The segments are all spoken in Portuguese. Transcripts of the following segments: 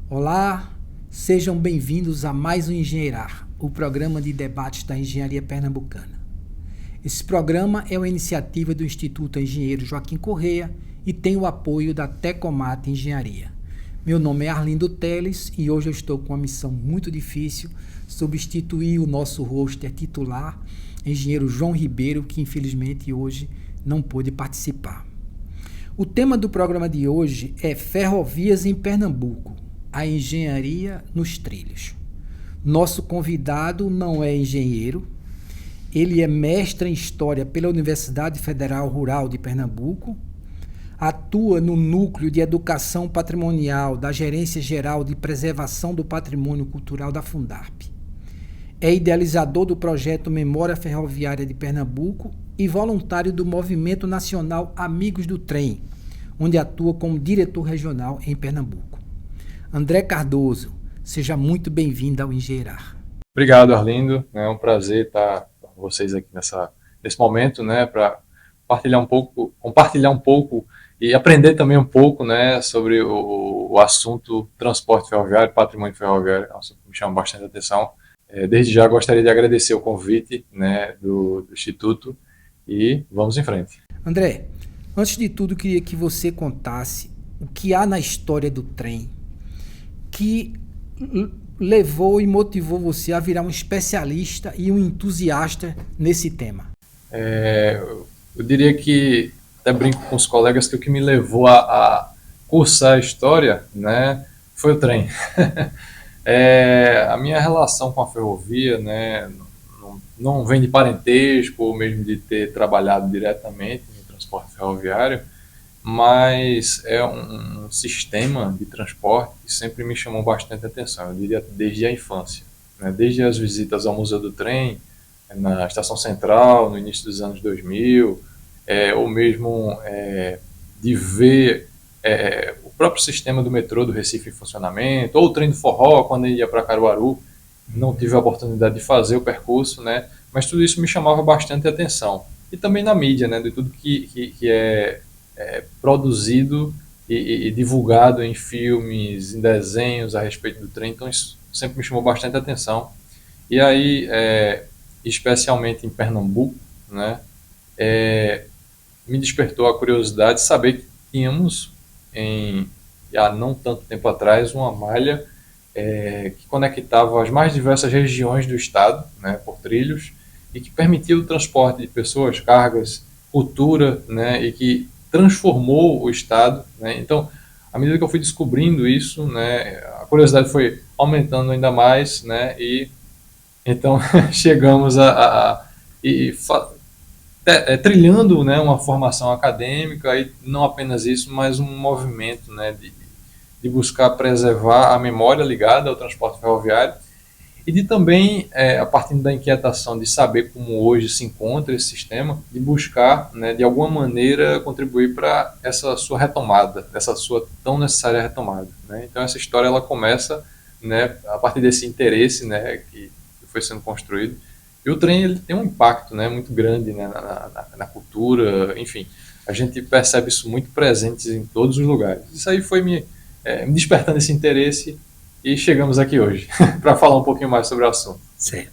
Olá, sejam bem-vindos a mais um Engenheirar, o programa de debates da engenharia pernambucana. Esse programa é uma iniciativa do Instituto Engenheiro Joaquim Correia e tem o apoio da Tecomate Engenharia. Meu nome é Arlindo Teles e hoje eu estou com uma missão muito difícil, substituir o nosso roster titular, engenheiro João Ribeiro, que infelizmente hoje não pôde participar. O tema do programa de hoje é Ferrovias em Pernambuco, a engenharia nos trilhos. Nosso convidado não é engenheiro, ele é mestre em História pela Universidade Federal Rural de Pernambuco, atua no Núcleo de Educação Patrimonial da Gerência Geral de Preservação do Patrimônio Cultural da Fundarp. É idealizador do projeto Memória Ferroviária de Pernambuco e voluntário do Movimento Nacional Amigos do Trem, onde atua como diretor regional em Pernambuco. André Cardoso, seja muito bem-vindo ao Engenheirar. Obrigado, Arlindo. É um prazer estar com vocês aqui nesse momento, né, para compartilhar um pouco e aprender também um pouco, né, sobre o assunto transporte ferroviário, patrimônio ferroviário, um assunto que me chama bastante atenção. Desde já gostaria de agradecer o convite, né, do Instituto e vamos em frente. André, antes de tudo, queria que você contasse o que há na história do trem que levou e motivou você a virar um especialista e um entusiasta nesse tema. Eu diria que, até brinco com os colegas, que o que me levou a cursar a história, né, foi o trem. A minha relação com a ferrovia, né, não vem de parentesco ou mesmo de ter trabalhado diretamente no transporte ferroviário, mas é um sistema de transporte que sempre me chamou bastante atenção, eu diria desde a infância, né? Desde as visitas ao Museu do Trem, na Estação Central, no início dos anos 2000, ou mesmo de ver o próprio sistema do metrô do Recife em funcionamento, ou o trem do Forró, quando eu ia para Caruaru, não tive a oportunidade de fazer o percurso, né? Mas tudo isso me chamava bastante atenção. E também na mídia, né? De tudo que é produzido e divulgado em filmes, em desenhos a respeito do trem, então isso sempre me chamou bastante atenção. E aí, especialmente em Pernambuco, né, me despertou a curiosidade de saber que tínhamos, há não tanto tempo atrás, uma malha que conectava as mais diversas regiões do estado, né, por trilhos, e que permitia o transporte de pessoas, cargas, cultura, né, e que transformou o estado, né? Então, à medida que eu fui descobrindo isso, né, a curiosidade foi aumentando ainda mais, né, e então chegamos trilhando, né, uma formação acadêmica, e não apenas isso, mas um movimento, né, de buscar preservar a memória ligada ao transporte ferroviário e de também, a partir da inquietação de saber como hoje se encontra esse sistema, de buscar, né, de alguma maneira, contribuir para essa sua retomada, essa sua tão necessária retomada, né? Então essa história ela começa, né, a partir desse interesse, né, que foi sendo construído. E o trem ele tem um impacto, né, muito grande, né, na cultura, enfim. A gente percebe isso muito presente em todos os lugares. Isso aí foi me despertando esse interesse e chegamos aqui hoje para falar um pouquinho mais sobre o assunto. Certo.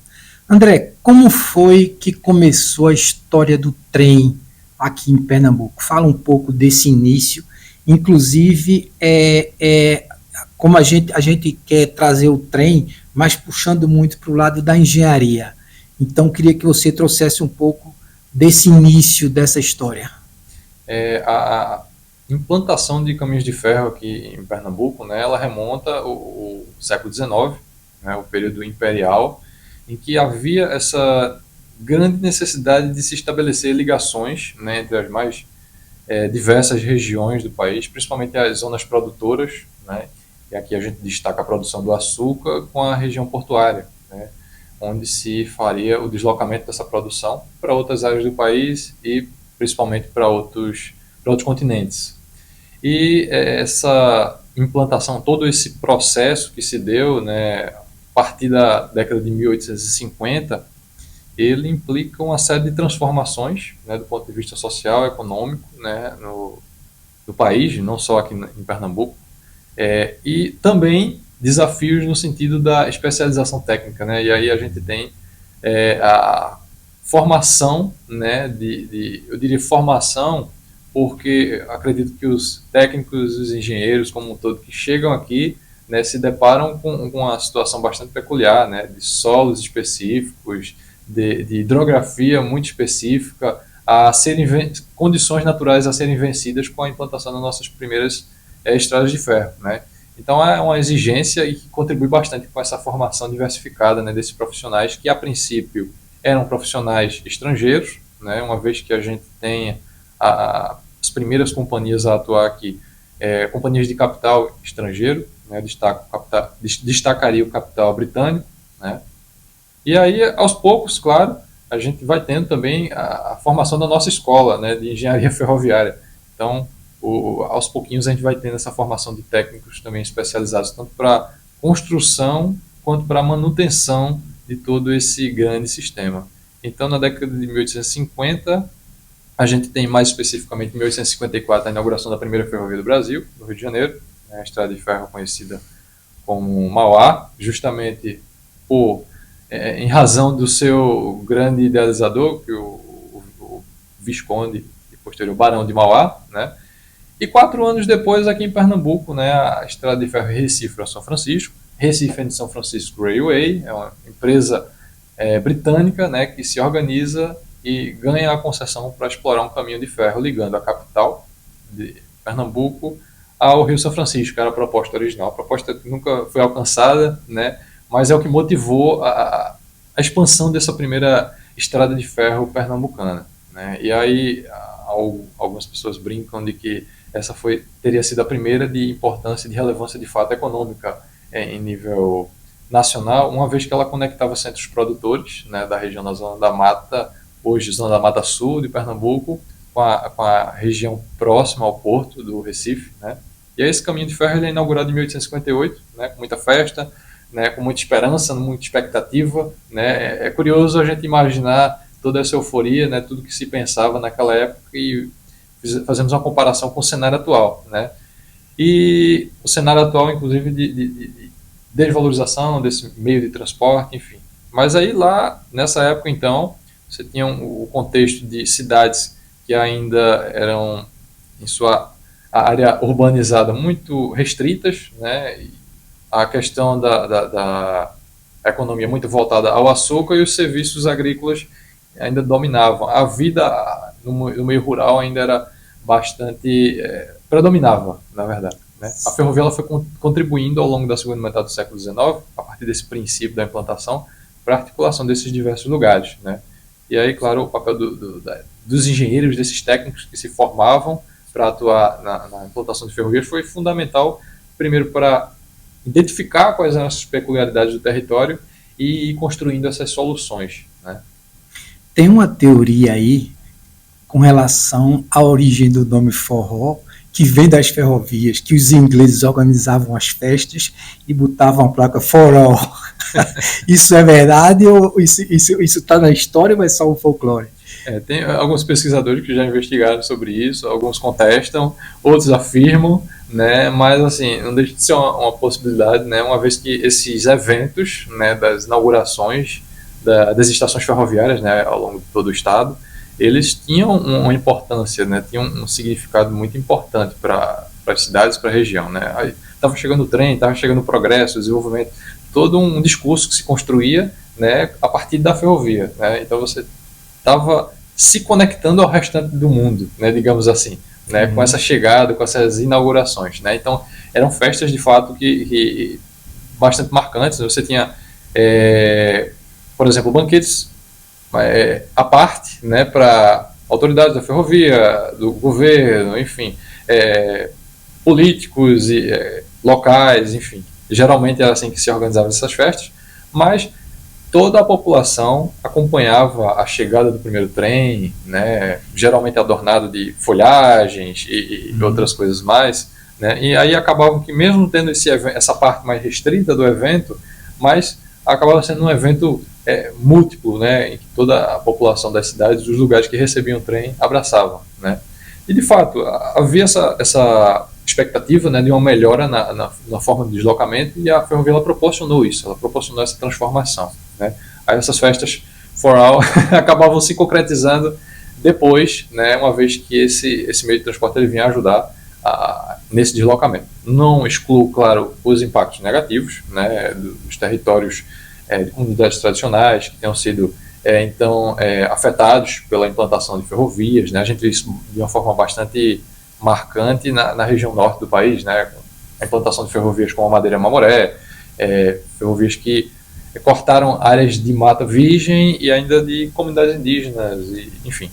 André, como foi que começou a história do trem aqui em Pernambuco? Fala um pouco desse início. Inclusive, como a gente quer trazer o trem, mas puxando muito para o lado da engenharia. Então, queria que você trouxesse um pouco desse início dessa história. A implantação de caminhos de ferro aqui em Pernambuco, né, ela remonta ao século XIX, né, o período imperial, em que havia essa grande necessidade de se estabelecer ligações, né, entre as mais diversas regiões do país, principalmente as zonas produtoras, né, e aqui a gente destaca a produção do açúcar com a região portuária, né, onde se faria o deslocamento dessa produção para outras áreas do país e principalmente para outros continentes. E essa implantação, todo esse processo que se deu, né, a partir da década de 1850, ele implica uma série de transformações, né, do ponto de vista social, econômico, né, no país, não só aqui em Pernambuco, e também desafios no sentido da especialização técnica, né? E aí a gente tem a formação, né? Eu diria formação, porque acredito que os técnicos, os engenheiros como um todo que chegam aqui, né, se deparam com uma situação bastante peculiar, né? De solos específicos, de hidrografia muito específica, condições naturais a serem vencidas com a implantação das nossas primeiras estradas de ferro, né? Então é uma exigência e que contribui bastante com essa formação diversificada, né, desses profissionais que a princípio eram profissionais estrangeiros, né, uma vez que a gente tem as primeiras companhias a atuar aqui, companhias de capital estrangeiro, né, destacaria o capital britânico, né? E aí, aos poucos, claro, a gente vai tendo também a formação da nossa escola, né, de engenharia ferroviária. Então, aos pouquinhos a gente vai tendo essa formação de técnicos também especializados, tanto para construção quanto para manutenção de todo esse grande sistema. Então, na década de 1850, a gente tem mais especificamente em 1854 a inauguração da primeira ferrovia do Brasil, no Rio de Janeiro, né, a estrada de ferro conhecida como Mauá, justamente em razão do seu grande idealizador, que o Visconde e posterior Barão de Mauá, né? E 4 anos depois, aqui em Pernambuco, né, a estrada de ferro Recife para São Francisco, Recife and São Francisco Railway, é uma empresa britânica, né, que se organiza e ganha a concessão para explorar um caminho de ferro ligando a capital de Pernambuco ao Rio São Francisco, que era a proposta original. A proposta nunca foi alcançada, né, mas é o que motivou a expansão dessa primeira estrada de ferro pernambucana, né? E aí algumas pessoas brincam de que essa teria sido a primeira de importância e de relevância de fato econômica em nível nacional, uma vez que ela conectava centros produtores, né, da região da Zona da Mata, hoje Zona da Mata Sul de Pernambuco, com a região próxima ao porto do Recife, né? E aí esse caminho de ferro ele é inaugurado em 1858, né, com muita festa, né, com muita esperança, muita expectativa, né? É curioso a gente imaginar toda essa euforia, né, tudo que se pensava naquela época e fazemos uma comparação com o cenário atual, né? E o cenário atual, inclusive, de desvalorização desse meio de transporte, enfim. Mas aí lá, nessa época, então, você tinha o contexto de cidades que ainda eram, em sua área urbanizada, muito restritas, né? E a questão da economia muito voltada ao açúcar e os serviços agrícolas ainda dominavam. A vida no meio rural ainda era bastante predominava, na verdade, né? A ferrovia ela foi contribuindo ao longo da segunda metade do século XIX, a partir desse princípio da implantação, para a articulação desses diversos lugares, né? E aí, claro, o papel dos engenheiros, desses técnicos que se formavam para atuar na implantação de ferrovias foi fundamental, primeiro para identificar quais eram as peculiaridades do território e ir construindo essas soluções, né? Tem uma teoria aí com relação à origem do nome forró, que vem das ferrovias, que os ingleses organizavam as festas e botavam a placa for all. Isso é verdade ou isso está na história ou é só um folclore? Tem alguns pesquisadores que já investigaram sobre isso, alguns contestam, outros afirmam, né, mas assim, não deixa de ser uma possibilidade, né, uma vez que esses eventos, né, das inaugurações das estações ferroviárias, né, ao longo de todo o estado, eles tinham uma importância, né, tinham um significado muito importante para as cidades, para a região, né. Estava chegando o trem, estava chegando o progresso, o desenvolvimento, todo um discurso que se construía, né, a partir da ferrovia, né. Então você estava se conectando ao restante do mundo, né, digamos assim, né, com essa chegada, com essas inaugurações, né. Então eram festas de fato que bastante marcantes. Você tinha, por exemplo, banquetes à parte, né, para autoridades da ferrovia, do governo, enfim, políticos e locais, enfim. Geralmente era assim que se organizavam essas festas, mas toda a população acompanhava a chegada do primeiro trem, né, geralmente adornado de folhagens e outras coisas mais, né, e aí acabava que mesmo tendo essa parte mais restrita do evento, mas acabava sendo um evento múltiplo, né, em que toda a população das cidades, dos lugares que recebiam o trem, abraçavam, né. E de fato havia essa expectativa, né, de uma melhora na forma de deslocamento, e a ferrovia ela proporcionou isso, ela proporcionou essa transformação, né. Aí essas festas for all acabavam se concretizando depois, né, uma vez que esse meio de transporte ele vinha ajudar nesse deslocamento. Não excluo, claro, os impactos negativos, né, dos territórios de comunidades tradicionais que tenham sido afetados pela implantação de ferrovias, né. A gente viu isso de uma forma bastante marcante na região norte do país, né, a implantação de ferrovias como a Madeira Mamoré, ferrovias que cortaram áreas de mata virgem e ainda de comunidades indígenas, enfim.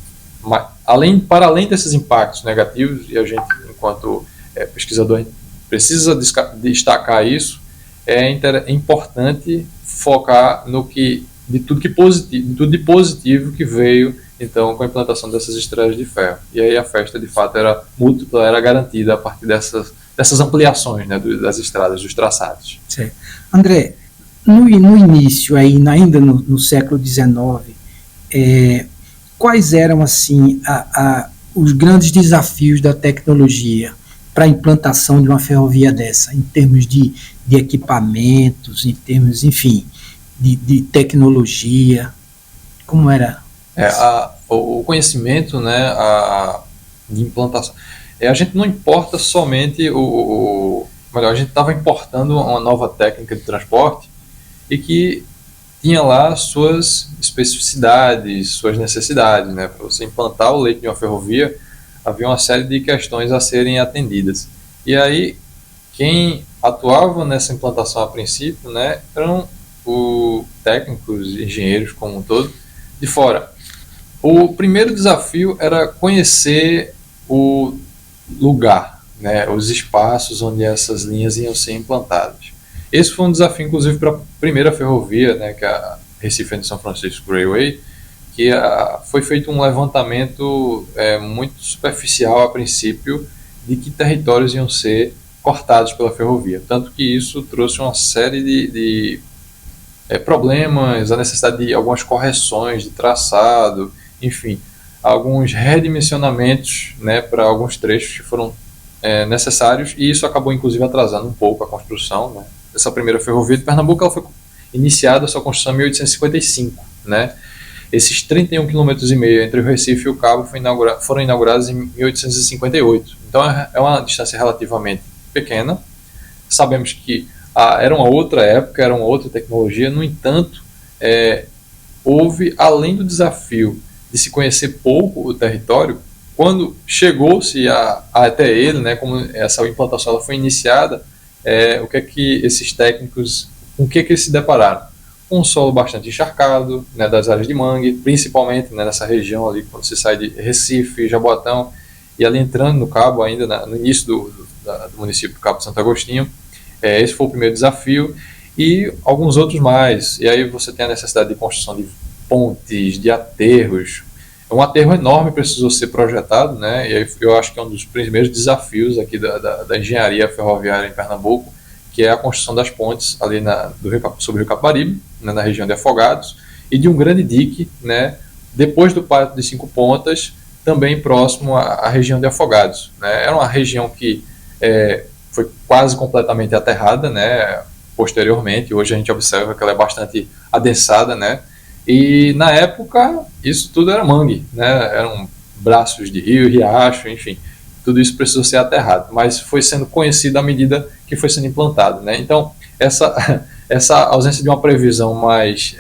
Para além desses impactos negativos, e a gente, enquanto pesquisador, precisa destacar isso, é importante focar de tudo de positivo que veio, então, com a implantação dessas estradas de ferro. E aí a festa, de fato, era múltipla, era garantida a partir dessas ampliações, né, das estradas, dos traçados. Certo. André, no início, ainda no século XIX, quais eram assim os grandes desafios da tecnologia para a implantação de uma ferrovia dessa, em termos de equipamentos, em termos, enfim, de tecnologia? Como era? O conhecimento, né, de implantação. A gente não importa somente melhor, a gente estava importando uma nova técnica de transporte e que tinha lá suas especificidades, suas necessidades, né? Para você implantar o leito de uma ferrovia, havia uma série de questões a serem atendidas. E aí, quem atuava nessa implantação a princípio, né, eram técnicos, engenheiros como um todo, de fora. O primeiro desafio era conhecer o lugar, né, os espaços onde essas linhas iam ser implantadas. Esse foi um desafio, inclusive, para a primeira ferrovia, né, que é a Recife and São Francisco Railway, que foi feito um levantamento muito superficial a princípio de que territórios iam ser cortados pela ferrovia. Tanto que isso trouxe uma série de problemas, a necessidade de algumas correções de traçado, enfim, alguns redimensionamentos, né, para alguns trechos que foram necessários, e isso acabou, inclusive, atrasando um pouco a construção, né. Essa primeira ferrovia de Pernambuco ela foi iniciada a sua construção em 1855, né? Esses 31,5 km entre o Recife e o Cabo foram inaugurados em 1858. Então é uma distância relativamente pequena. Sabemos que era uma outra época, era uma outra tecnologia. No entanto, houve, além do desafio de se conhecer pouco o território, quando chegou-se até ele, né, como essa implantação ela foi iniciada, o que é que esses técnicos, com o que eles se depararam? Um solo bastante encharcado, né, das áreas de mangue, principalmente, né, nessa região ali, quando você sai de Recife, Jaboatão, e ali entrando no Cabo, ainda no início do município do Cabo de Santo Agostinho. Esse foi o primeiro desafio, e alguns outros mais. E aí você tem a necessidade de construção de pontes, de aterros. Um aterro enorme precisou ser projetado, né, e aí eu acho que é um dos primeiros desafios aqui da engenharia ferroviária em Pernambuco, que é a construção das pontes ali sobre o Rio Capibaribe, né, na região de Afogados, e de um grande dique, né, depois do Pátio de 5 Pontas, também próximo à região de Afogados, né. Era uma região que foi quase completamente aterrada, né, posteriormente. Hoje a gente observa que ela é bastante adensada, né, e na época isso tudo era mangue, né, eram braços de rio, riacho, enfim. Tudo isso precisou ser aterrado, mas foi sendo conhecido à medida que foi sendo implantado, né? Então, essa ausência de uma previsão mais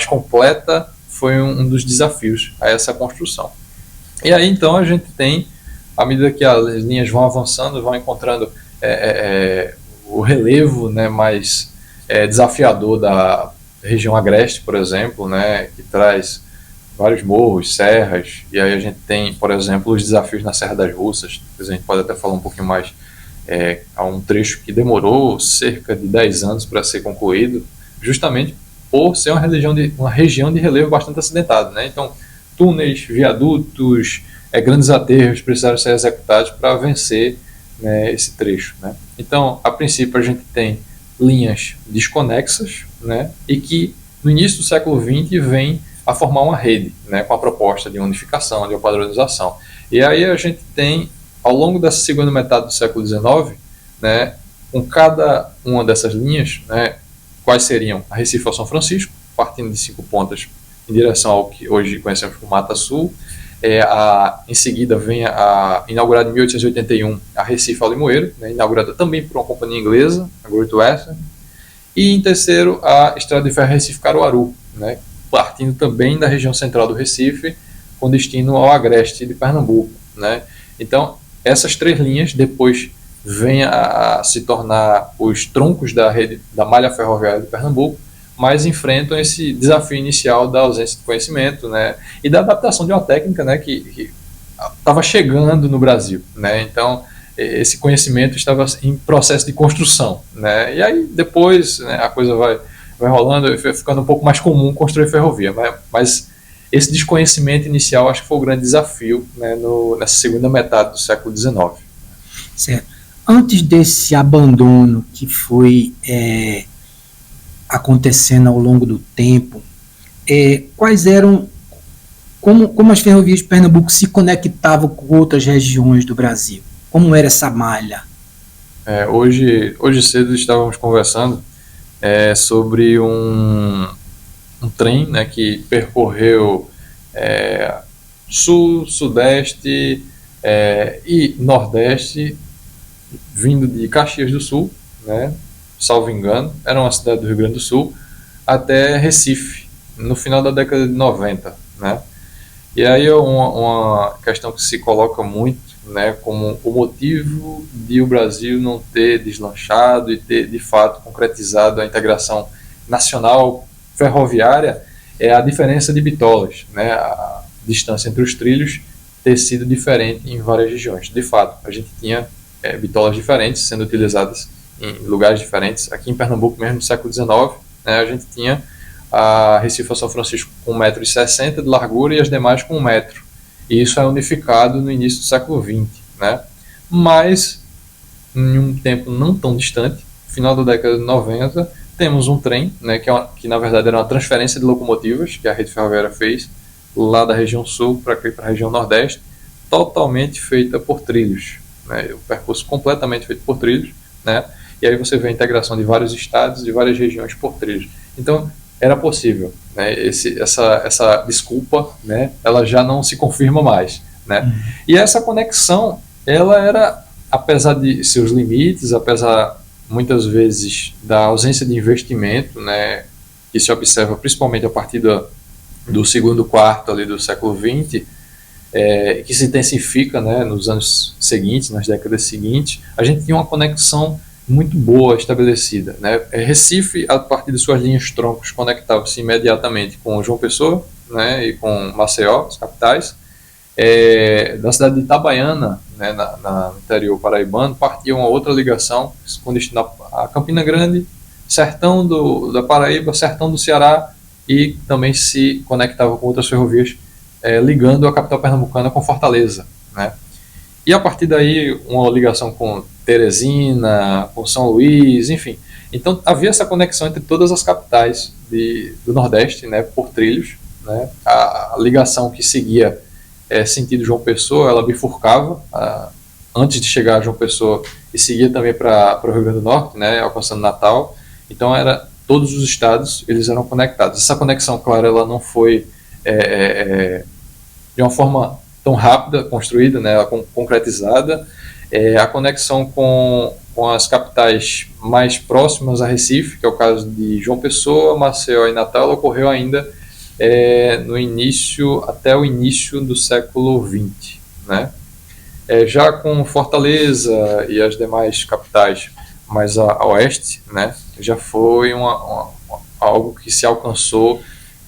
completa foi um dos desafios a essa construção. E aí, então, a gente tem, à medida que as linhas vão avançando, vão encontrando o relevo, né, mais desafiador da região agreste, por exemplo, né, que traz vários morros, serras, e aí a gente tem, por exemplo, os desafios na Serra das Russas. A gente pode até falar um pouquinho mais, há um trecho que demorou cerca de 10 anos para ser concluído, justamente por ser uma região de relevo bastante acidentado, né? Então, túneis, viadutos, grandes aterros precisaram ser executados para vencer, né, esse trecho, né? Então, a princípio, a gente tem linhas desconexas, né, e que no início do século XX vem a formar uma rede, né, com a proposta de unificação, de padronização. E aí a gente tem ao longo dessa segunda metade do século XIX, né, com cada uma dessas linhas, né, quais seriam a Recife ao São Francisco, partindo de 5 pontas em direção ao que hoje conhecemos como Mata Sul. Em seguida vem inaugurada em 1881 a Recife ao Limoeiro, né, inaugurada também por uma companhia inglesa, a Great Western. E em terceiro, a Estrada de Ferro Recife-Caruaru, né, partindo também da região central do Recife, com destino ao agreste de Pernambuco, né. Então, essas 3 linhas depois vêm a se tornar os troncos da rede da malha ferroviária de Pernambuco, mas enfrentam esse desafio inicial da ausência de conhecimento, né, e da adaptação de uma técnica, né, que estava chegando no Brasil, né. Então, esse conhecimento estava em processo de construção, né, e aí depois, né, a coisa vai rolando, vai ficando um pouco mais comum construir ferrovia, mas esse desconhecimento inicial acho que foi o grande desafio, né, nessa segunda metade do século XIX. Certo. Antes desse abandono que foi acontecendo ao longo do tempo, quais eram, como as ferrovias de Pernambuco se conectavam com outras regiões do Brasil? Como era essa malha? Hoje cedo estávamos conversando sobre um trem, né, que percorreu sul, sudeste e nordeste, vindo de Caxias do Sul, né, salvo engano, era uma cidade do Rio Grande do Sul, até Recife, no final da década de 90. Né? E aí é uma questão que se coloca muito, né, como o motivo de o Brasil não ter deslanchado e ter, de fato, concretizado a integração nacional ferroviária é a diferença de bitolas, né, a distância entre os trilhos ter sido diferente em várias regiões. De fato, a gente tinha bitolas diferentes sendo utilizadas em lugares diferentes. Aqui em Pernambuco, mesmo no século XIX, né, a gente tinha a Recife ao São Francisco com 1,60 m de largura e as demais com 1 m. E isso é unificado no início do século XX. Né? Mas, em um tempo não tão distante, final da década de 90, temos um trem, né, que na verdade era uma transferência de locomotivas que a rede ferroviária fez lá da região sul para a região nordeste, totalmente feita por trilhos. Né, o percurso completamente feito por trilhos, né, e aí você vê a integração de vários estados, de várias regiões por trilhos. Então, era possível. Né, essa desculpa, né, ela já não se confirma mais. Né, e essa conexão, ela era, apesar de seus limites, apesar muitas vezes da ausência de investimento, né, que se observa principalmente a partir do segundo quarto ali do século XX, que se intensifica, né, nos anos seguintes, nas décadas seguintes, a gente tinha uma conexão muito boa estabelecida. Né? Recife, a partir de suas linhas troncos, conectava-se imediatamente com João Pessoa, né, e com Maceió, as capitais. Da cidade de Itabaiana, né, no interior paraibano, partia uma outra ligação com destino a Campina Grande, sertão da Paraíba, sertão do Ceará, e também se conectava com outras ferrovias ligando a capital pernambucana com Fortaleza. Né? E a partir daí uma ligação com Teresina, com São Luís, enfim. Então havia essa conexão entre todas as capitais do Nordeste, né, por trilhos. Né? A ligação que seguia sentido João Pessoa, ela bifurcava antes de chegar a João Pessoa e seguia também para o Rio Grande do Norte, né, alcançando Natal. Então todos os estados eles eram conectados. Essa conexão, claro, ela não foi de uma forma tão rápida construída, né, concretizada. A conexão com as capitais mais próximas a Recife, que é o caso de João Pessoa, Maceió e Natal, ela ocorreu ainda até o início do século XX. Né? Já com Fortaleza e as demais capitais mais a oeste, né, já foi algo que se alcançou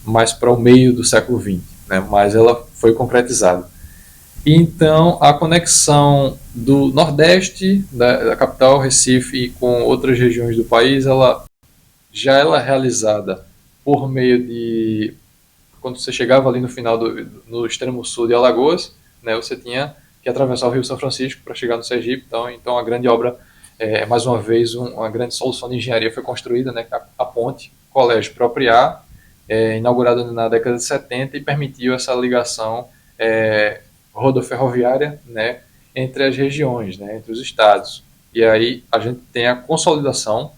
mais para o meio do século XX, né, mas ela foi concretizada. Então, a conexão do Nordeste, da capital Recife, com outras regiões do país, ela já é realizada por meio de... Quando você chegava ali no final, no extremo sul de Alagoas, né, você tinha que atravessar o Rio São Francisco para chegar no Sergipe. Então a grande obra, mais uma vez, uma grande solução de engenharia foi construída, né, a ponte Colégio Propriar, inaugurada na década de 70, e permitiu essa ligação rodoferroviária, né, entre as regiões, né, entre os estados. E aí a gente tem a consolidação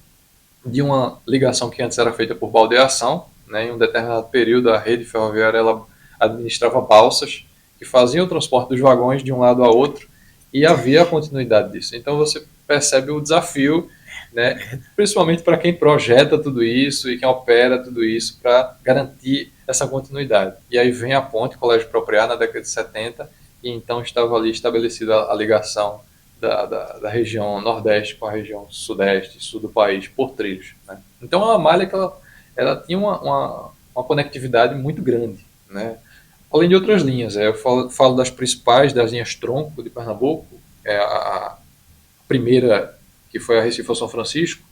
de uma ligação que antes era feita por baldeação, né, em um determinado período a rede ferroviária ela administrava balsas que faziam o transporte dos vagões de um lado a outro e havia a continuidade disso. Então você percebe o desafio, né, principalmente para quem projeta tudo isso e quem opera tudo isso para garantir essa continuidade. E aí vem a ponte, Colégio Propriar, na década de 70, e então estava ali estabelecida a ligação da região nordeste com a região sudeste e sul do país por trilhos. Né? Então é uma malha que ela tinha uma conectividade muito grande. Né? Além de outras linhas, eu falo das principais, das linhas tronco de Pernambuco, a primeira, que foi a Recife ao São Francisco,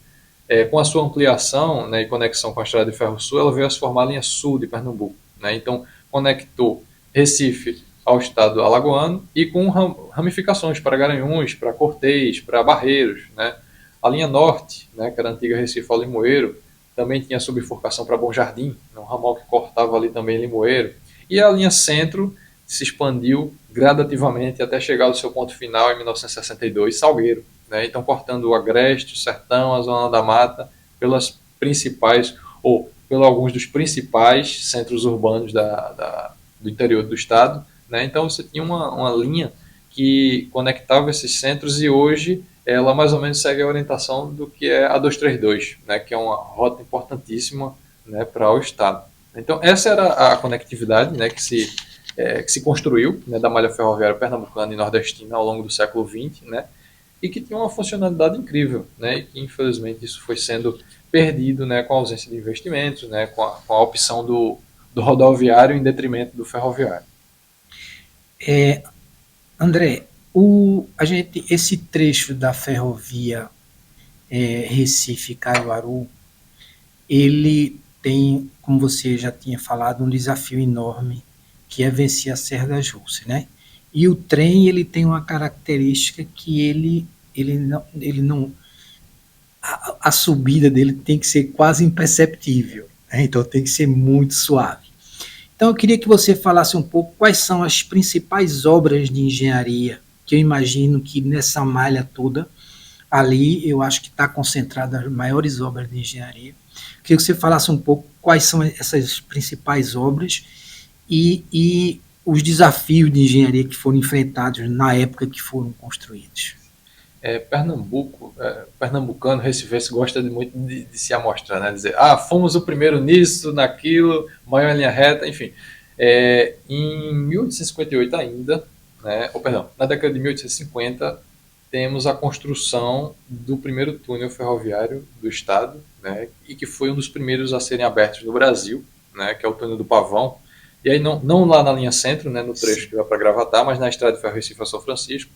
com a sua ampliação, né, e conexão com a Estrada de Ferro Sul, ela veio a se formar a linha sul de Pernambuco. Né? Então, conectou Recife ao estado alagoano e com ramificações para Garanhuns, para Cortês, para Barreiros. Né? A linha norte, né, que era a antiga Recife ao Limoeiro, também tinha subbifurcação para Bom Jardim, um ramal que cortava ali também Limoeiro. E a linha centro se expandiu gradativamente até chegar ao seu ponto final em 1962, Salgueiro. Né? Então, cortando o Agreste, o Sertão, a Zona da Mata, pelas principais, ou pelos alguns dos principais centros urbanos do interior do estado. Né? Então, você tinha uma linha que conectava esses centros e hoje ela mais ou menos segue a orientação do que é a 232, né? Que é uma rota importantíssima, né, para o estado. Então, essa era a conectividade, né, que se construiu, né, da malha ferroviária pernambucana e nordestina ao longo do século XX, né, e que tinha uma funcionalidade incrível, né, e que infelizmente isso foi sendo perdido, né, com a ausência de investimentos, né, com a opção do rodoviário em detrimento do ferroviário. André, esse trecho da ferrovia Recife-Caruaru, ele tem, como você já tinha falado, um desafio enorme, que é vencer a Serra das Russas, né? E o trem, ele tem uma característica que ele não a subida dele tem que ser quase imperceptível, né? Então tem que ser muito suave. Então eu queria que você falasse um pouco quais são as principais obras de engenharia, que eu imagino que nessa malha toda, ali eu acho que está concentrada as maiores obras de engenharia. Eu queria que você falasse um pouco quais são essas principais obras e os desafios de engenharia que foram enfrentados na época que foram construídos. Pernambucano, recifense, gosta muito de se amostrar, né? Dizer, fomos o primeiro nisso, naquilo, maior linha reta, enfim. Em 1858 ainda, né, na década de 1850, temos a construção do primeiro túnel ferroviário do estado, né, e que foi um dos primeiros a serem abertos no Brasil, né, que é o túnel do Pavão. E aí não lá na linha centro, né, no trecho que vai para Gravatá, mas na estrada de ferro Recife a São Francisco.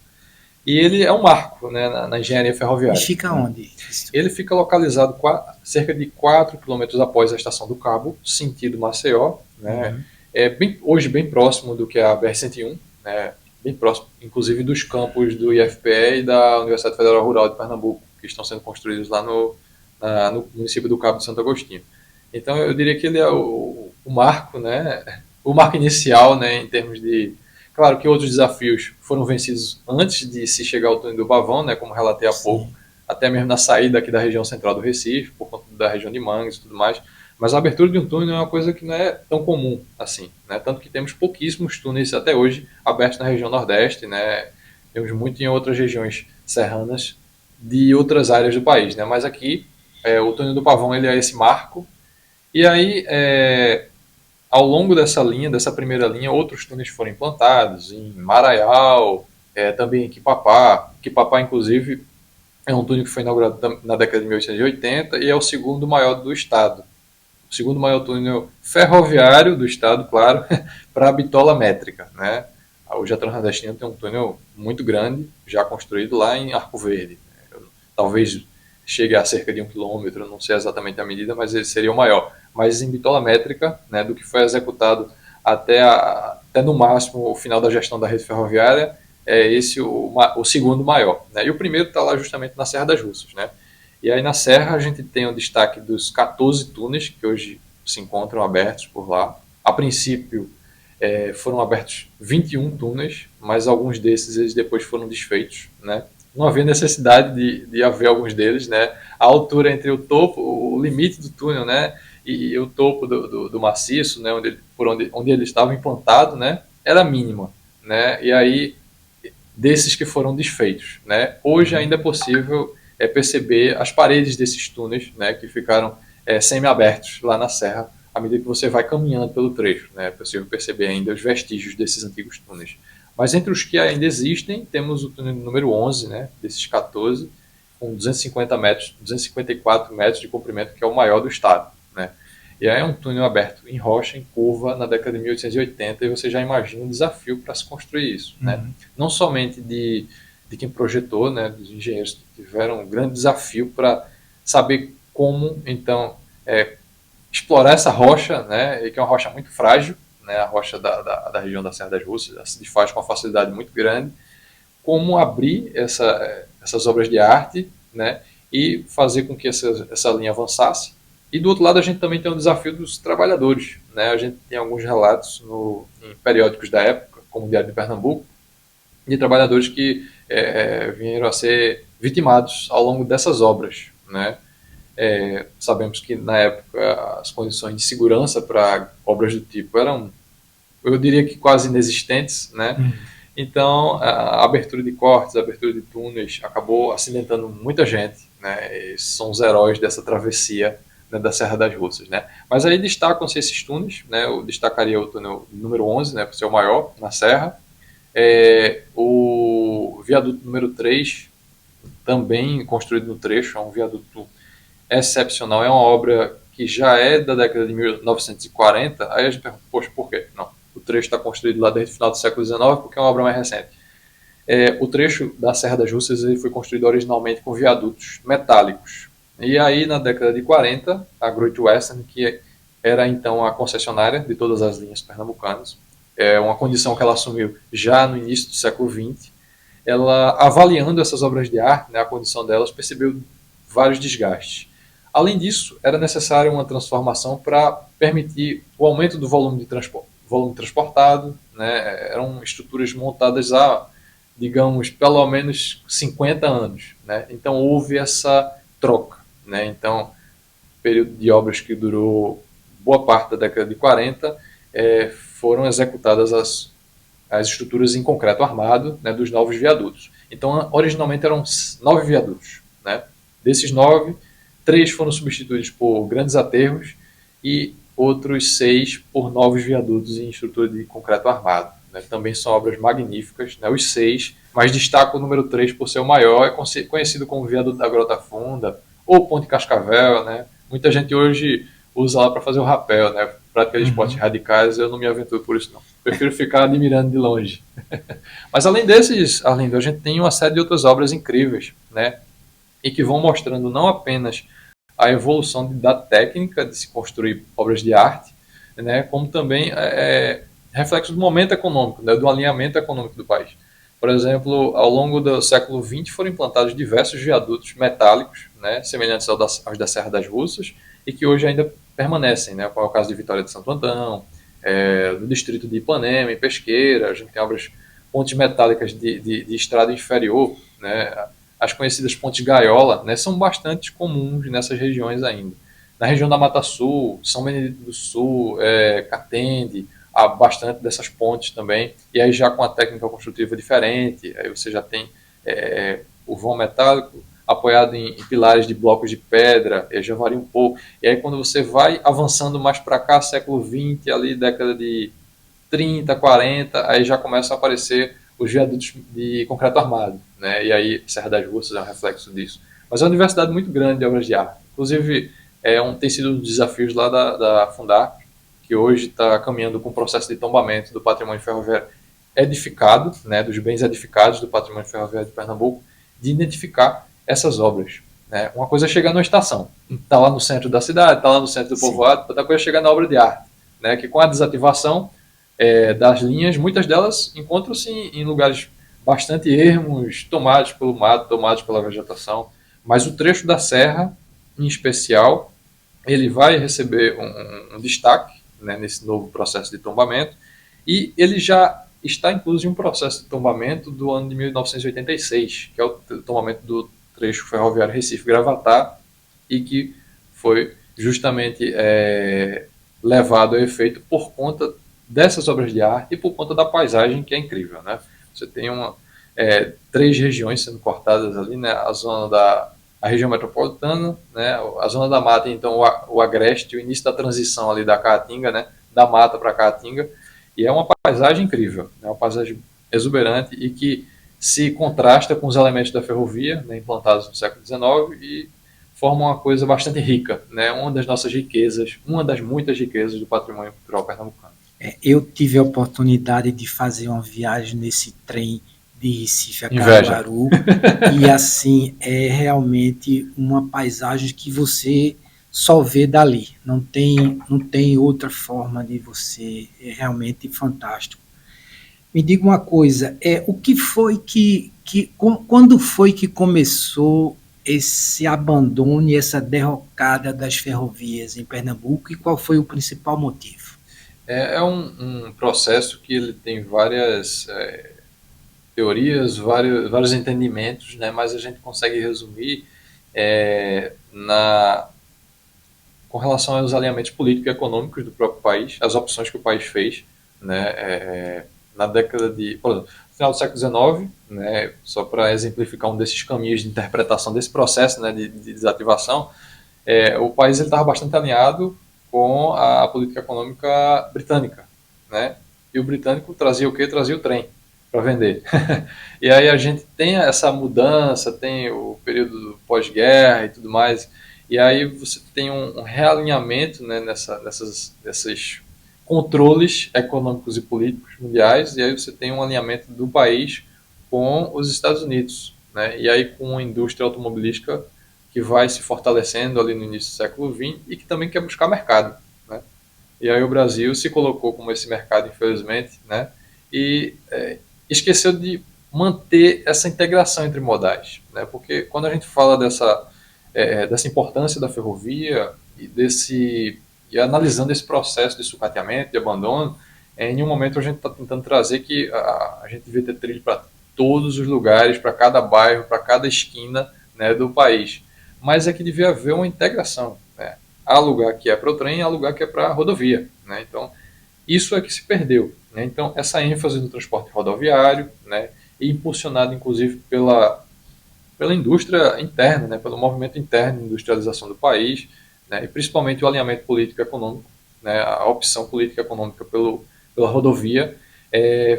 E ele é um marco, né, na engenharia ferroviária. E fica onde? Ele fica localizado cerca de 4 quilômetros após a estação do Cabo, sentido Maceió. Né? Hoje bem próximo do que é a BR-101, né? Bem próximo, inclusive, dos campos do IFPE e da Universidade Federal Rural de Pernambuco, que estão sendo construídos lá no município do Cabo de Santo Agostinho. Então, eu diria que ele é o marco, né? O marco inicial, né, em termos de... Claro que outros desafios foram vencidos antes de se chegar ao túnel do Pavão, né, como relatei há pouco, até mesmo na saída aqui da região central do Recife, por conta da região de Mangues e tudo mais. Mas a abertura de um túnel é uma coisa que não é tão comum assim, né? Tanto que temos pouquíssimos túneis até hoje abertos na região Nordeste, né? Temos muito em outras regiões serranas de outras áreas do país, né? Mas aqui o túnel do Pavão ele é esse marco. E aí, ao longo dessa primeira linha, outros túneis foram implantados em Maraial, também em Quipapá. Quipapá, inclusive, é um túnel que foi inaugurado na década de 1880 e é o segundo maior do estado. O segundo maior túnel ferroviário do estado, claro, para a bitola métrica. Né? Hoje a Transnordestina tem um túnel muito grande, já construído lá em Arco Verde. Talvez chegue a cerca de 1 quilômetro, não sei exatamente a medida, mas ele seria o maior. Mas em bitola métrica, né, do que foi executado até no máximo o final da gestão da rede ferroviária, é esse o segundo maior. Né? E o primeiro está lá justamente na Serra das Russas. Né? E aí na Serra a gente tem o destaque dos 14 túneis que hoje se encontram abertos por lá. A princípio foram abertos 21 túneis, mas alguns desses eles depois foram desfeitos, né? Não havia necessidade de haver alguns deles, né? A altura entre o topo, o limite do túnel, né? E o topo do maciço, né? Onde ele estava implantado, né? Era mínima, né? E aí, desses que foram desfeitos, né? Hoje ainda é possível perceber as paredes desses túneis, né? Que ficaram semi-abertos lá na serra, à medida que você vai caminhando pelo trecho, né? É possível perceber ainda os vestígios desses antigos túneis. Mas entre os que ainda existem, temos o túnel número 11, né, desses 14, com 250 metros, 254 metros de comprimento, que é o maior do estado, né? E aí é um túnel aberto em rocha, em curva, na década de 1880, e você já imagina um desafio para se construir isso, né? Não somente de quem projetou, né, dos engenheiros que tiveram um grande desafio para saber como, então, explorar essa rocha, né, que é uma rocha muito frágil, né, a rocha da região da Serra das Russas, ela se desfaz com uma facilidade muito grande, como abrir essas obras de arte, né, e fazer com que essa linha avançasse. E do outro lado a gente também tem o desafio dos trabalhadores, né, a gente tem alguns relatos em periódicos da época, como o Diário de Pernambuco, de trabalhadores que vieram a ser vitimados ao longo dessas obras, né. Sabemos que na época as condições de segurança para obras do tipo eram, eu diria que quase inexistentes, né? Então a abertura de cortes, a abertura de túneis acabou acidentando muita gente, né? E são os heróis dessa travessia, né, da Serra das Russas, né? Mas aí destacam-se esses túneis, né? Eu destacaria o túnel número 11, né, por ser o maior na serra, o viaduto número 3, também construído no trecho, é um viaduto excepcional, é uma obra que já é da década de 1940, aí a gente pergunta, poxa, por quê? Não, o trecho está construído lá desde o final do século XIX, porque é uma obra mais recente. O trecho da Serra das Russas ele foi construído originalmente com viadutos metálicos, e aí na década de 40, a Great Western, que era então a concessionária de todas as linhas pernambucanas, uma condição que ela assumiu já no início do século XX, ela avaliando essas obras de arte, né, a condição delas, percebeu vários desgastes. Além disso, era necessária uma transformação para permitir o aumento do volume transportado, né? Eram estruturas montadas há, digamos, pelo menos 50 anos, né? Então houve essa troca, né? Então, período de obras que durou boa parte da década de 40, foram executadas as estruturas em concreto armado, né, dos novos viadutos. Então, originalmente eram 9 viadutos, né? Desses 9, 3 foram substituídos por grandes aterros e outros 6 por novos viadutos em estrutura de concreto armado, né? Também são obras magníficas, né? Os 6, mas destaco o número 3 por ser o maior, é conhecido como Viaduto da Grota Funda ou Ponte Cascavel, né? Muita gente hoje usa lá para fazer o rapel, né? Prática de esportes radicais, eu não me aventuro por isso não. Prefiro ficar admirando de longe. Mas além desses, Arlindo, a gente tem uma série de outras obras incríveis, né? E que vão mostrando não apenas a evolução da técnica de se construir obras de arte, né, como também reflexo do momento econômico, né, do alinhamento econômico do país. Por exemplo, ao longo do século XX foram implantados diversos viadutos metálicos, né, semelhantes aos da Serra das Russas, e que hoje ainda permanecem, né, como é o caso de Vitória de Santo Antão, no distrito de Ipanema, em Pesqueira, a gente tem obras, pontes metálicas de estrada inferior, né, as conhecidas pontes gaiola, né, são bastante comuns nessas regiões ainda. Na região da Mata Sul, São Benedito do Sul, Catende, há bastante dessas pontes também, e aí já com a técnica construtiva diferente, aí você já tem o vão metálico apoiado em pilares de blocos de pedra, já varia um pouco, e aí quando você vai avançando mais para cá, século XX, ali década de 30, 40, aí já começam a aparecer os viadutos de concreto armado, né? E aí Serra das Russas é um reflexo disso. Mas é uma diversidade muito grande de obras de arte. Inclusive, tem sido um dos desafios lá da Fundarp, que hoje está caminhando com o processo de tombamento do patrimônio ferroviário edificado, né, dos bens edificados do patrimônio ferroviário de Pernambuco, de identificar essas obras, né? Uma coisa é chegar numa estação, está lá no centro da cidade, está lá no centro do povoado, outra coisa é chegar na obra de arte, né, que com a desativação das linhas, muitas delas encontram-se em lugares bastante ermos, tomados pelo mato, tomados pela vegetação, mas o trecho da serra, em especial, ele vai receber um destaque, né, nesse novo processo de tombamento, E ele já está incluso em um processo de tombamento do ano de 1986, que é o tombamento do trecho ferroviário Recife-Gravatar, e que foi justamente levado a efeito por conta dessas obras de arte e por conta da paisagem, que é incrível, né? Você tem três regiões sendo cortadas ali, né? A região metropolitana, né? A zona da mata, então o agreste, o início da transição ali da Caatinga, né? Da mata para Caatinga, e é uma paisagem incrível, é uma paisagem exuberante e que se contrasta com os elementos da ferrovia, né, implantados no século XIX, e forma uma coisa bastante rica, né, uma das nossas riquezas, uma das muitas riquezas do patrimônio cultural pernambucano. Eu tive a oportunidade de fazer uma viagem nesse trem de Recife a Inveja. Caruaru, e assim é realmente uma paisagem que você só vê dali, não tem outra forma de você, é realmente fantástico. Me diga uma coisa, o que foi quando foi que começou esse abandono e essa derrocada das ferrovias em Pernambuco, e qual foi o principal motivo? É um processo que ele tem várias teorias, vários entendimentos, né, mas a gente consegue resumir com relação aos alinhamentos políticos e econômicos do próprio país, as opções que o país fez, né, na década de, por exemplo, no final do século XIX, né, só para exemplificar um desses caminhos de interpretação desse processo, né, de desativação, o país estava bastante alinhado com a política econômica britânica, né, e o britânico trazia o quê? Trazia o trem para vender. E aí a gente tem essa mudança, tem o período pós-guerra e tudo mais, e aí você tem um realinhamento, né, nesses controles econômicos e políticos mundiais, e aí você tem um alinhamento do país com os Estados Unidos, né, e aí com a indústria automobilística que vai se fortalecendo ali no início do século XX e que também quer buscar mercado, né? E aí o Brasil se colocou como esse mercado, infelizmente, né, e esqueceu de manter essa integração entre modais, né, porque quando a gente fala dessa importância da ferrovia e analisando esse processo de sucateamento, de abandono, em um momento a gente está tentando trazer que a gente devia ter trilho para todos os lugares, para cada bairro, para cada esquina, né, do país. Mas é que devia haver uma integração, né? Há lugar que é para o trem, há lugar que é para a rodovia, né? Então, isso é que se perdeu, né? Então, essa ênfase no transporte rodoviário, né, e impulsionado inclusive pela indústria interna, né, pelo movimento interno de industrialização do país, né, e principalmente o alinhamento político-econômico, né, a opção política-econômica pela rodovia,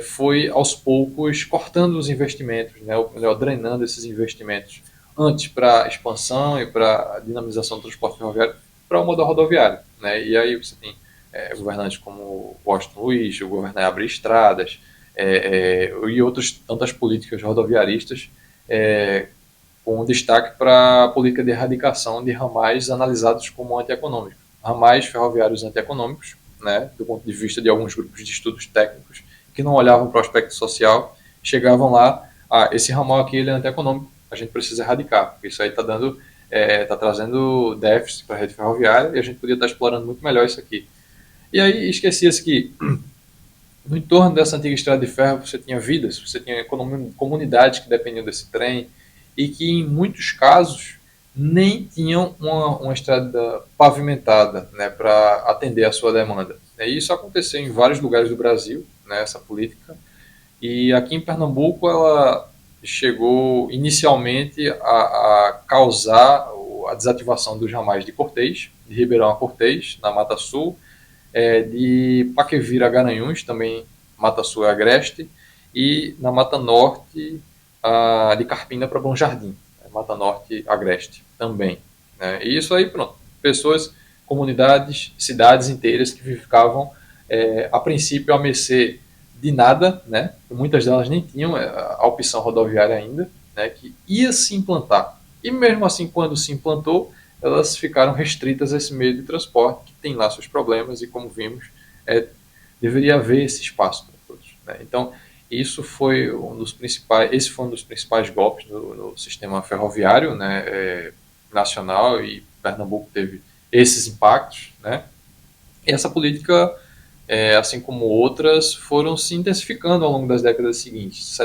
foi aos poucos cortando os investimentos, né, ou melhor, drenando esses investimentos antes para expansão e para dinamização do transporte ferroviário para o modal rodoviário, né, e aí você tem governantes como Washington Luiz, o governador abrir estradas, e outras tantas políticas rodoviaristas, com destaque para a política de erradicação de ramais analisados como antieconômicos. Ramais ferroviários antieconômicos, né, do ponto de vista de alguns grupos de estudos técnicos, que não olhavam para o aspecto social, chegavam lá, esse ramal aqui ele é antieconômico, a gente precisa erradicar, porque isso aí está trazendo déficit para a rede ferroviária e a gente podia estar explorando muito melhor isso aqui. E aí esquecia-se que no entorno dessa antiga estrada de ferro você tinha vidas, você tinha comunidades que dependiam desse trem, e que em muitos casos nem tinham uma estrada pavimentada, né, para atender a sua demanda. E isso aconteceu em vários lugares do Brasil, né, essa política, e aqui em Pernambuco ela chegou inicialmente a causar a desativação dos ramais de Cortês, de Ribeirão a Cortês, na Mata Sul, de Paquevira a Garanhuns, também Mata Sul e Agreste, e na Mata Norte de Carpina para Bom Jardim, Mata Norte Agreste também, né? E isso aí, pronto, pessoas, comunidades, cidades inteiras que ficavam a princípio a mercê de nada, né? Muitas delas nem tinham a opção rodoviária ainda, né, que ia se implantar. E mesmo assim, quando se implantou, elas ficaram restritas a esse meio de transporte, que tem lá seus problemas, e como vimos, deveria haver esse espaço para todos, né? Então, esse foi um dos principais golpes no sistema ferroviário, né, nacional, e Pernambuco teve esses impactos, né? E essa política assim como outras, foram se intensificando ao longo das décadas seguintes,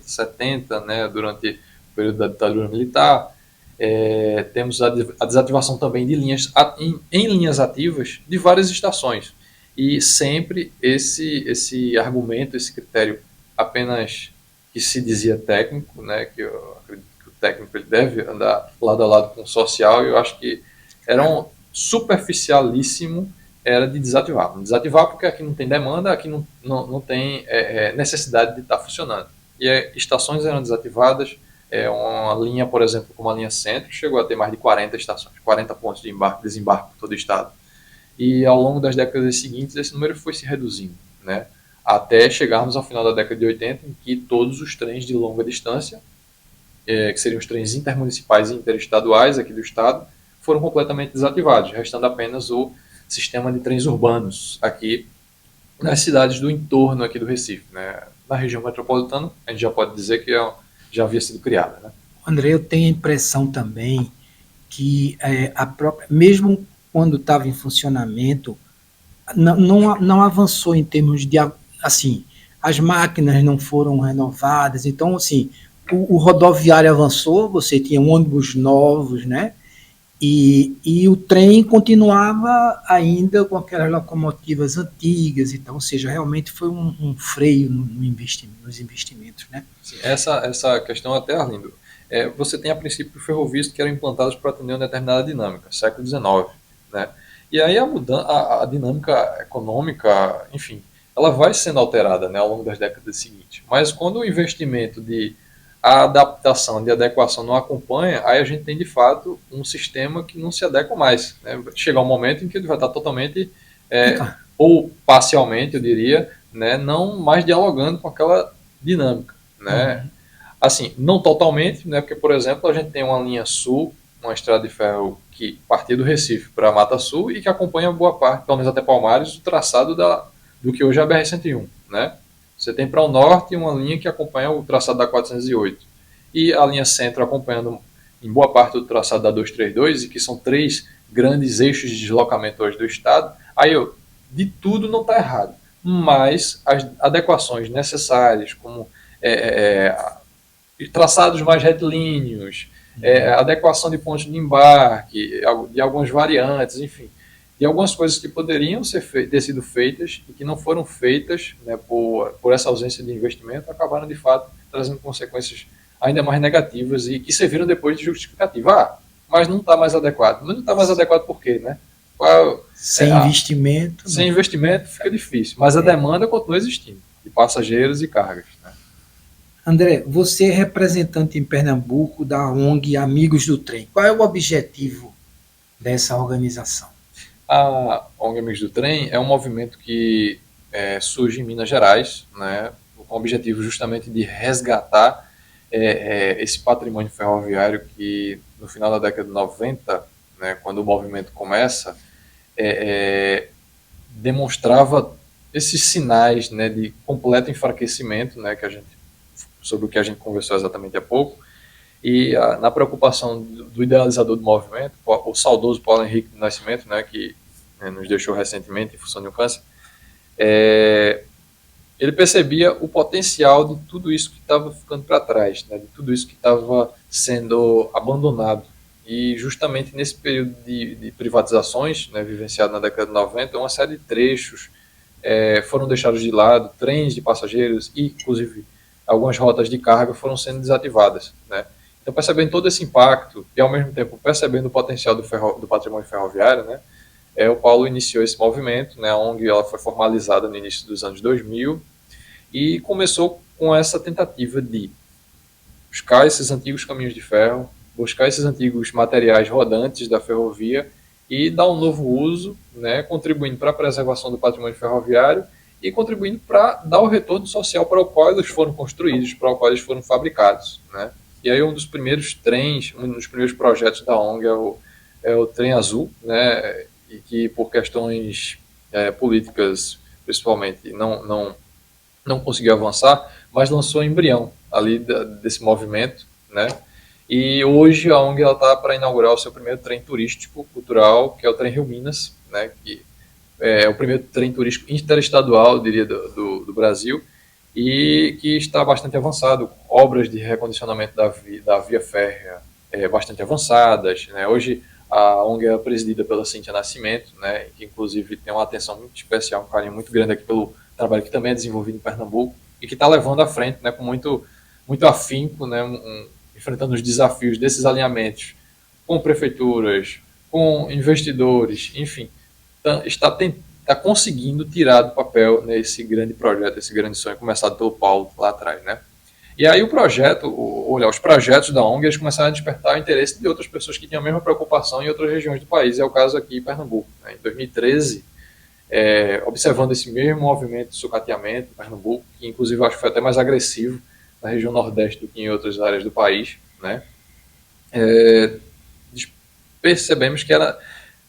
70, né, durante o período da ditadura militar. Temos a desativação também de linhas em linhas ativas de várias estações. E sempre esse argumento, esse critério apenas que se dizia técnico, né, que eu acredito que o técnico ele deve andar lado a lado com o social, e eu acho que era um superficialíssimo, era de desativar. Desativar porque aqui não tem demanda, aqui não tem necessidade de estar funcionando. E estações eram desativadas, uma linha, por exemplo, como a linha Centro, chegou a ter mais de 40 estações, 40 pontos de embarque e desembarque por todo o estado. E ao longo das décadas seguintes, esse número foi se reduzindo, né? Até chegarmos ao final da década de 80, em que todos os trens de longa distância, que seriam os trens intermunicipais e interestaduais aqui do estado, foram completamente desativados, restando apenas o sistema de trens urbanos aqui nas cidades do entorno aqui do Recife, né? Na região metropolitana, a gente já pode dizer que já havia sido criada, né? André, eu tenho a impressão também que mesmo quando estava em funcionamento, não avançou em termos de, assim, as máquinas não foram renovadas, então, assim, o rodoviário avançou, você tinha ônibus novos, né? E o trem continuava ainda com aquelas locomotivas antigas, então, ou seja, realmente foi um freio nos investimentos, né? Sim, essa questão até, Arlindo, você tem a princípio ferrovias que eram implantados para atender uma determinada dinâmica, século XIX, né? E aí a dinâmica econômica, enfim, ela vai sendo alterada, né, ao longo das décadas seguintes. Mas quando o investimento a adaptação, de adequação não acompanha, aí a gente tem de fato um sistema que não se adequa mais, né? Chega um momento em que ele vai estar totalmente, ou parcialmente, eu diria, né, não mais dialogando com aquela dinâmica, né? Uhum. Assim, não totalmente, né, porque, por exemplo, a gente tem uma linha sul, uma estrada de ferro que partia do Recife para Mata Sul e que acompanha boa parte, pelo menos até Palmares, o traçado do que hoje é a BR-101, né? Você tem para o norte uma linha que acompanha o traçado da 408 e a linha centro acompanhando em boa parte do traçado da 232, e que são 3 grandes eixos de deslocamento hoje do estado. Aí, de tudo não está errado, mas as adequações necessárias, como traçados mais retilíneos, adequação de pontos de embarque, de algumas variantes, enfim, de algumas coisas que poderiam ter sido feitas e que não foram feitas, né, por essa ausência de investimento, acabaram de fato trazendo consequências ainda mais negativas e que serviram depois de justificativa. Mas não está mais adequado. Mas não está mais adequado por quê, né? Sem investimento. Sem investimento fica difícil, mas a demanda continua existindo, de passageiros e cargas, né? André, você é representante em Pernambuco da ONG Amigos do Trem. Qual é o objetivo dessa organização? A ONG Amigos do Trem é um movimento que surge em Minas Gerais, né, com o objetivo justamente de resgatar esse patrimônio ferroviário que, no final da década de 90, né, quando o movimento começa, demonstrava esses sinais, né, de completo enfraquecimento, né, sobre o que a gente conversou exatamente há pouco, e na preocupação do idealizador do movimento, o saudoso Paulo Henrique do Nascimento, né, que nos deixou recentemente em função de um câncer, ele percebia o potencial de tudo isso que estava ficando para trás, né, de tudo isso que estava sendo abandonado. E justamente nesse período de privatizações, né, vivenciado na década de 90, uma série de trechos foram deixados de lado, trens de passageiros e, inclusive, algumas rotas de carga foram sendo desativadas, né? Então, percebendo todo esse impacto e, ao mesmo tempo, percebendo o potencial do patrimônio ferroviário, né, o Paulo iniciou esse movimento, né, a ONG ela foi formalizada no início dos anos 2000 e começou com essa tentativa de buscar esses antigos caminhos de ferro, buscar esses antigos materiais rodantes da ferrovia e dar um novo uso, né, contribuindo para a preservação do patrimônio ferroviário e contribuindo para dar o retorno social para o qual eles foram construídos, para o qual eles foram fabricados, né? E aí um dos primeiros trens, um dos primeiros projetos da ONG é o Trem Azul, né? E que por questões políticas, principalmente, não conseguiu avançar, mas lançou o embrião ali desse movimento, né? E hoje a ONG está para inaugurar o seu primeiro trem turístico cultural, que é o Trem Rio Minas, né? Que é o primeiro trem turístico interestadual, diria, do Brasil, e que está bastante avançado. Obras de recondicionamento da via férrea bastante avançadas, né? Hoje a ONG é presidida pela Cíntia Nascimento, né? Que inclusive tem uma atenção muito especial, um carinho muito grande aqui pelo trabalho que também é desenvolvido em Pernambuco e que está levando à frente, né? Com muito afinco, né? Enfrentando os desafios desses alinhamentos com prefeituras, com investidores, enfim, está conseguindo tirar do papel, né, esse grande projeto, esse grande sonho começado pelo Paulo lá atrás, né? E aí os projetos da ONG, eles começaram a despertar o interesse de outras pessoas que tinham a mesma preocupação em outras regiões do país, é o caso aqui em Pernambuco, né? Em 2013, observando esse mesmo movimento de sucateamento em Pernambuco, que inclusive eu acho que foi até mais agressivo na região nordeste do que em outras áreas do país, né? Percebemos que era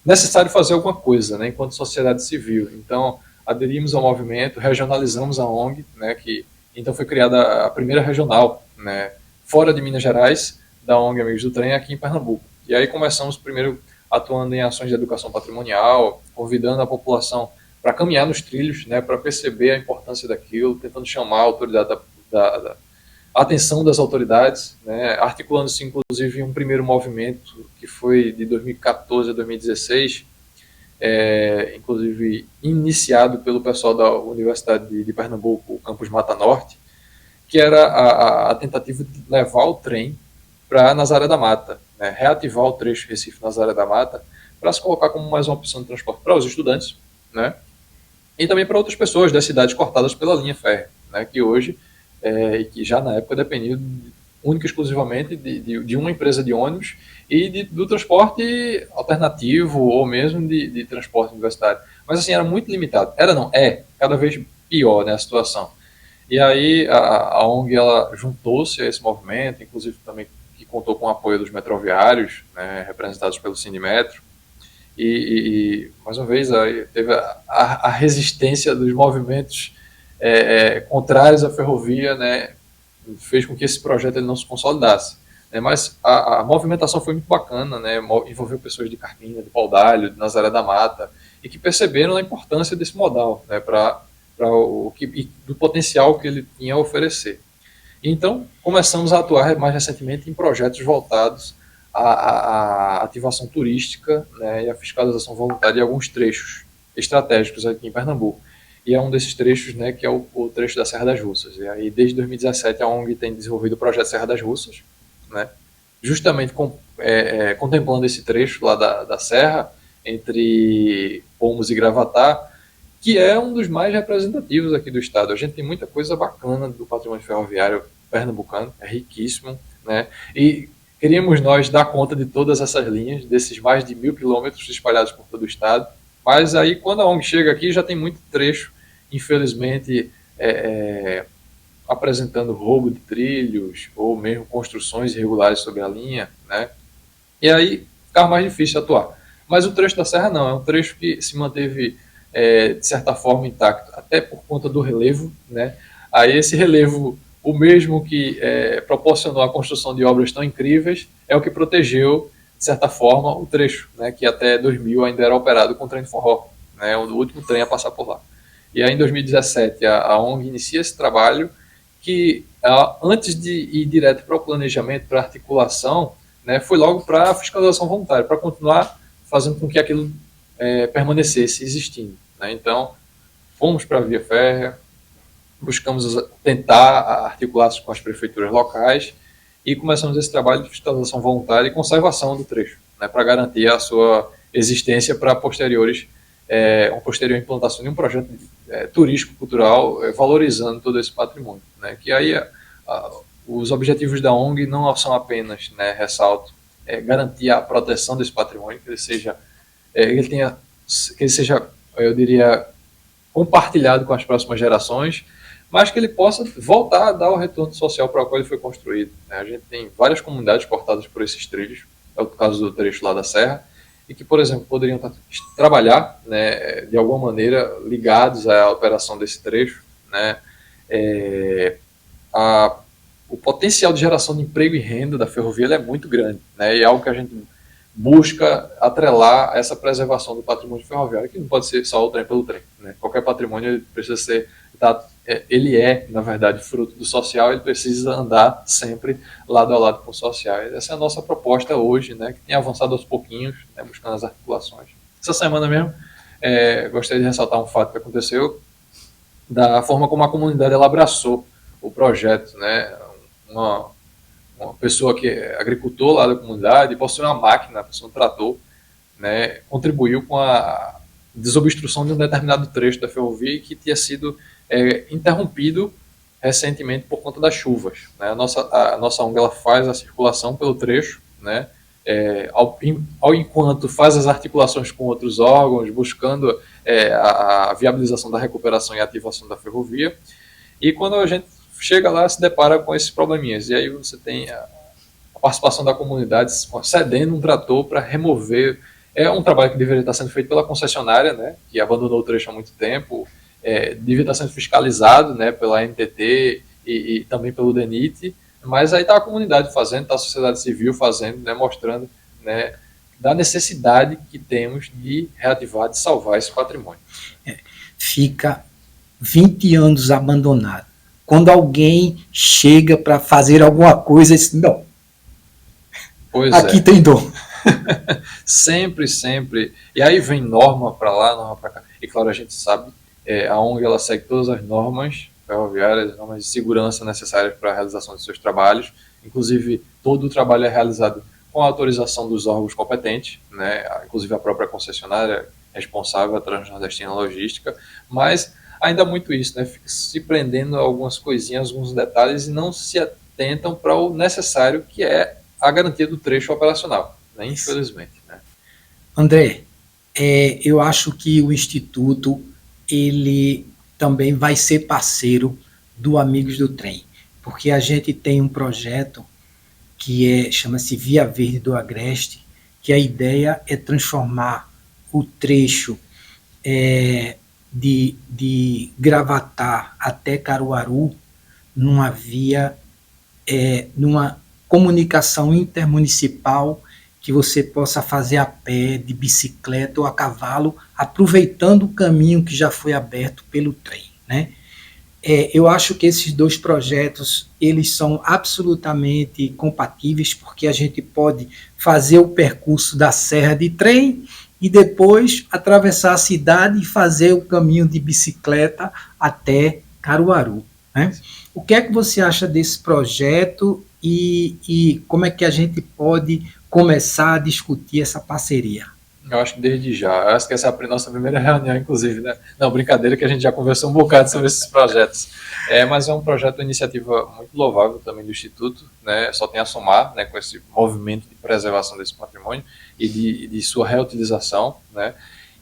necessário fazer alguma coisa, né, enquanto sociedade civil. Então, aderimos ao movimento, regionalizamos a ONG, né, que então foi criada a primeira regional, né, fora de Minas Gerais, da ONG Amigos do Trem, aqui em Pernambuco. E aí começamos primeiro atuando em ações de educação patrimonial, convidando a população para caminhar nos trilhos, né, para perceber a importância daquilo, tentando chamar a autoridade da a atenção das autoridades, né, articulando-se inclusive um primeiro movimento que foi de 2014 a 2016, inclusive iniciado pelo pessoal da Universidade de Pernambuco, o campus Mata Norte, que era a tentativa de levar o trem para Nazaré da Mata, né, reativar o trecho Recife-Nazaré da Mata, para se colocar como mais uma opção de transporte para os estudantes, né, e também para outras pessoas das cidades cortadas pela linha férrea, né, que hoje e que já na época dependia única e exclusivamente de uma empresa de ônibus e do transporte alternativo ou mesmo de transporte universitário. Mas assim, era muito limitado. Era não, cada vez pior, né, a situação. E aí a ONG ela juntou-se a esse movimento, inclusive também que contou com o apoio dos metroviários, né, representados pelo Sindimetro. E mais uma vez aí teve a resistência dos movimentos contrários à ferrovia, né, fez com que esse projeto ele não se consolidasse. Né, mas a movimentação foi muito bacana, né, envolveu pessoas de Carpina, de Paudalho, de Nazaré da Mata, e que perceberam a importância desse modal, né, do potencial que ele tinha a oferecer. Então, começamos a atuar mais recentemente em projetos voltados à ativação turística, né, e à fiscalização voluntária de alguns trechos estratégicos aqui em Pernambuco. E é um desses trechos, né, que é o trecho da Serra das Russas. E aí, desde 2017, a ONG tem desenvolvido o projeto Serra das Russas, né, justamente contemplando esse trecho lá da Serra, entre Pomos e Gravatá, que é um dos mais representativos aqui do estado. A gente tem muita coisa bacana do patrimônio ferroviário pernambucano, é riquíssimo, né, e queríamos nós dar conta de todas essas linhas, desses mais de 1.000 quilômetros espalhados por todo o estado, mas aí quando a ONG chega aqui já tem muito trecho, infelizmente, apresentando roubo de trilhos ou mesmo construções irregulares sobre a linha, né? E aí ficava mais difícil atuar. Mas o trecho da Serra não, é um trecho que se manteve de certa forma intacto, até por conta do relevo, né? Aí esse relevo, o mesmo que proporcionou a construção de obras tão incríveis, é o que protegeu, de certa forma, o trecho, né? Que até 2000 ainda era operado com trem de forró, né? O último trem a passar por lá. E aí, em 2017, a ONG inicia esse trabalho que, antes de ir direto para o planejamento, para a articulação, né, foi logo para a fiscalização voluntária, para continuar fazendo com que aquilo permanecesse existindo. Né? Então, fomos para a via férrea, buscamos tentar articular com as prefeituras locais e começamos esse trabalho de fiscalização voluntária e conservação do trecho, né, para garantir a sua existência para uma posterior implantação de um projeto turístico-cultural valorizando todo esse patrimônio. Né, que aí os objetivos da ONG não são apenas, né, ressalto, garantir a proteção desse patrimônio, que ele seja, eu diria, compartilhado com as próximas gerações, mas que ele possa voltar a dar o retorno social para o qual ele foi construído. Né? A gente tem várias comunidades cortadas por esses trilhos, é o caso do trecho lá da Serra, e que, por exemplo, poderiam trabalhar, né, de alguma maneira ligados à operação desse trecho, né, o potencial de geração de emprego e renda da ferrovia é muito grande, né, e é algo que a gente busca atrelar essa preservação do patrimônio ferroviário, que não pode ser só o trem pelo trem, né? Qualquer patrimônio ele precisa ser, ele na verdade, fruto do social, ele precisa andar sempre lado a lado com o social. Essa é a nossa proposta hoje, né, que tem avançado aos pouquinhos, né, buscando as articulações. Essa semana mesmo, gostaria de ressaltar um fato que aconteceu, da forma como a comunidade ela abraçou o projeto, né? Uma pessoa que é agricultor lá da comunidade, possui uma máquina, possui um trator, né, contribuiu com a desobstrução de um determinado trecho da ferrovia que tinha sido interrompido recentemente por conta das chuvas, né? A nossa ONG ela faz a circulação pelo trecho, né, ao enquanto faz as articulações com outros órgãos, buscando a viabilização da recuperação e ativação da ferrovia. E quando a gente chega lá, se depara com esses probleminhas. E aí você tem a participação da comunidade cedendo um trator para remover. É um trabalho que deveria estar sendo feito pela concessionária, né, que abandonou o trecho há muito tempo, deveria estar sendo fiscalizado, né, pela NTT e também pelo DENIT, mas aí está a comunidade fazendo, está a sociedade civil fazendo, né, mostrando, né, da necessidade que temos de reativar, de salvar esse patrimônio. Fica 20 anos abandonado. Quando alguém chega para fazer alguma coisa, diz, não, pois aqui tem dor. Sempre, sempre. E aí vem norma para lá, norma para cá. E claro, a gente sabe, a ONG ela segue todas as normas ferroviárias, as normas de segurança necessárias para a realização de seus trabalhos. Inclusive, todo o trabalho é realizado com a autorização dos órgãos competentes, né? Inclusive a própria concessionária responsável, a Transnordestina Logística, mas ainda muito isso, né? Fica se prendendo a algumas coisinhas, alguns detalhes e não se atentam para o necessário, que é a garantia do trecho operacional, né? Infelizmente, né? André, eu acho que o Instituto ele também vai ser parceiro do Amigos do Trem, porque a gente tem um projeto que chama-se Via Verde do Agreste, que a ideia é transformar o trecho de Gravatá até Caruaru numa via, numa comunicação intermunicipal que você possa fazer a pé, de bicicleta ou a cavalo, aproveitando o caminho que já foi aberto pelo trem, né? Eu acho que esses dois projetos eles são absolutamente compatíveis, porque a gente pode fazer o percurso da serra de trem e depois atravessar a cidade e fazer o caminho de bicicleta até Caruaru, né? O que é que você acha desse projeto e como é que a gente pode começar a discutir essa parceria? Eu acho que desde já. Eu acho que essa é a nossa primeira reunião, inclusive, né? Não, brincadeira, que a gente já conversou um bocado sobre esses projetos. Mas é um projeto, uma iniciativa muito louvável também do Instituto, né? Só tem a somar, né, com esse movimento de preservação desse patrimônio e de sua reutilização, né?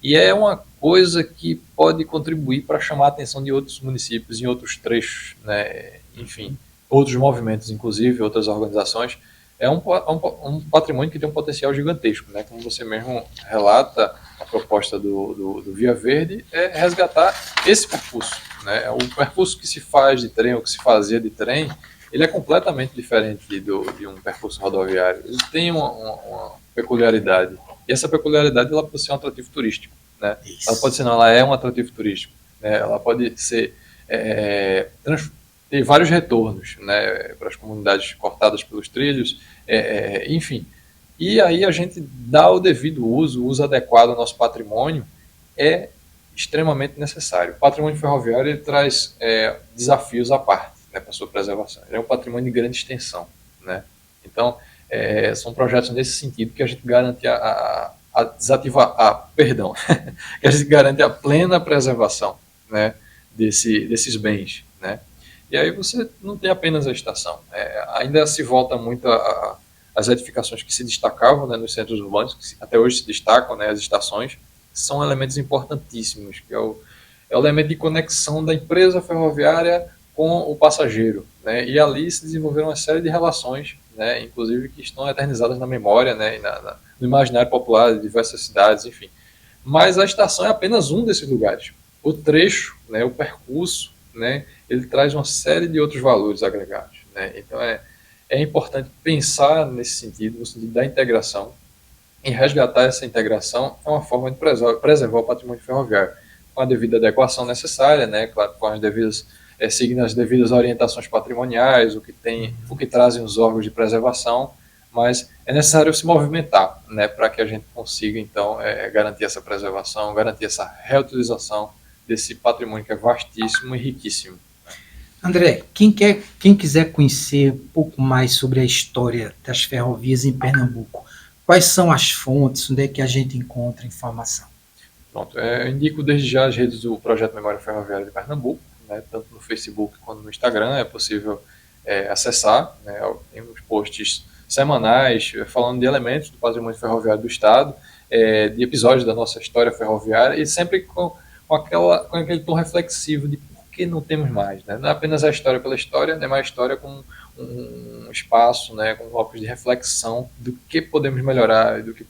E é uma coisa que pode contribuir para chamar a atenção de outros municípios em outros trechos, né? Enfim, outros movimentos, inclusive, outras organizações. É um patrimônio que tem um potencial gigantesco, né? Como você mesmo relata, a proposta do Via Verde é resgatar esse percurso, né? O percurso que se faz de trem, ou que se fazia de trem, ele é completamente diferente de um percurso rodoviário. Ele tem uma peculiaridade, e essa peculiaridade ela pode ser um atrativo turístico, né? Ela pode ser, não, ela é um atrativo turístico, né? Ela pode ser tem vários retornos, né, para as comunidades cortadas pelos trilhos, enfim. E aí a gente dá o devido uso, o uso adequado ao nosso patrimônio é extremamente necessário. O patrimônio ferroviário ele traz desafios à parte, né, para a sua preservação. Ele é um patrimônio de grande extensão, né? Então, são projetos nesse sentido que a gente garante que a gente garante a plena preservação, né, desses bens, né? E aí você não tem apenas a estação. Ainda se volta muito às edificações que se destacavam, né, nos centros urbanos, que até hoje se destacam, né, as estações, são elementos importantíssimos, que é o elemento de conexão da empresa ferroviária com o passageiro, né? E ali se desenvolveram uma série de relações, né, inclusive que estão eternizadas na memória, né, e no imaginário popular de diversas cidades, enfim. Mas a estação é apenas um desses lugares. O trecho, né, o percurso, né, ele traz uma série de outros valores agregados, né? Então é importante pensar nesse sentido, no sentido da integração, E resgatar essa integração é uma forma de preservar o patrimônio ferroviário, com a devida adequação necessária, né, claro, com as devidas, seguindo as devidas orientações patrimoniais, o que trazem os órgãos de preservação, mas é necessário se movimentar, né, para que a gente consiga, então, garantir essa preservação, garantir essa reutilização desse patrimônio que é vastíssimo e riquíssimo. André, quem quiser conhecer um pouco mais sobre a história das ferrovias em Pernambuco, quais são as fontes, onde é que a gente encontra informação? Pronto, eu indico desde já as redes do Projeto Memória Ferroviária de Pernambuco, né, tanto no Facebook quanto no Instagram é possível acessar, né, tem uns posts semanais falando de elementos do patrimônio ferroviário do Estado, de episódios da nossa história ferroviária e sempre com aquele tom reflexivo de por que não temos mais, né? Não é apenas a história pela história, né, mas a história com um espaço, né, com blocos de reflexão do que podemos melhorar, do que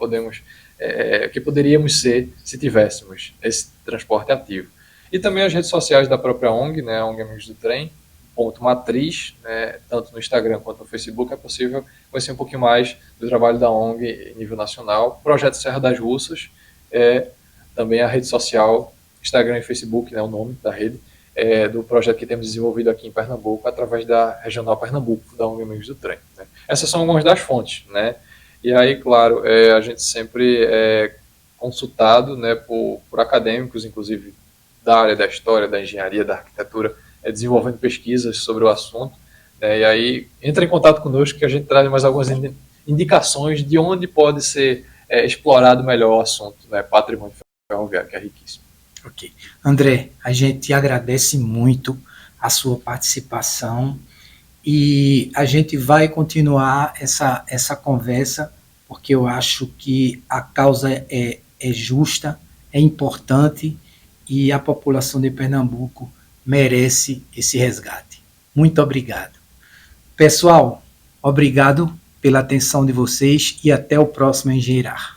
poderíamos ser se tivéssemos esse transporte ativo. E também as redes sociais da própria ONG, né, a ONG Amigos do Trem, ponto matriz, né, tanto no Instagram quanto no Facebook, é possível conhecer um pouquinho mais do trabalho da ONG em nível nacional. Projeto Serra das Russas, também a rede social, Instagram e Facebook, né, o nome da rede, do projeto que temos desenvolvido aqui em Pernambuco, através da Regional Pernambuco, da ONG Amigos do Trem. Né. Essas são algumas das fontes, né? E aí, claro, a gente sempre é consultado, né, por acadêmicos, inclusive da área da história, da engenharia, da arquitetura, desenvolvendo pesquisas sobre o assunto. Né, e aí, entra em contato conosco que a gente traz mais algumas indicações de onde pode ser explorado melhor o assunto, né, patrimônio ferroviário, que é riquíssimo. Ok. André, a gente agradece muito a sua participação e a gente vai continuar essa conversa, porque eu acho que a causa é justa, é importante e a população de Pernambuco merece esse resgate. Muito obrigado. Pessoal, obrigado pela atenção de vocês e até o próximo Engenheirar.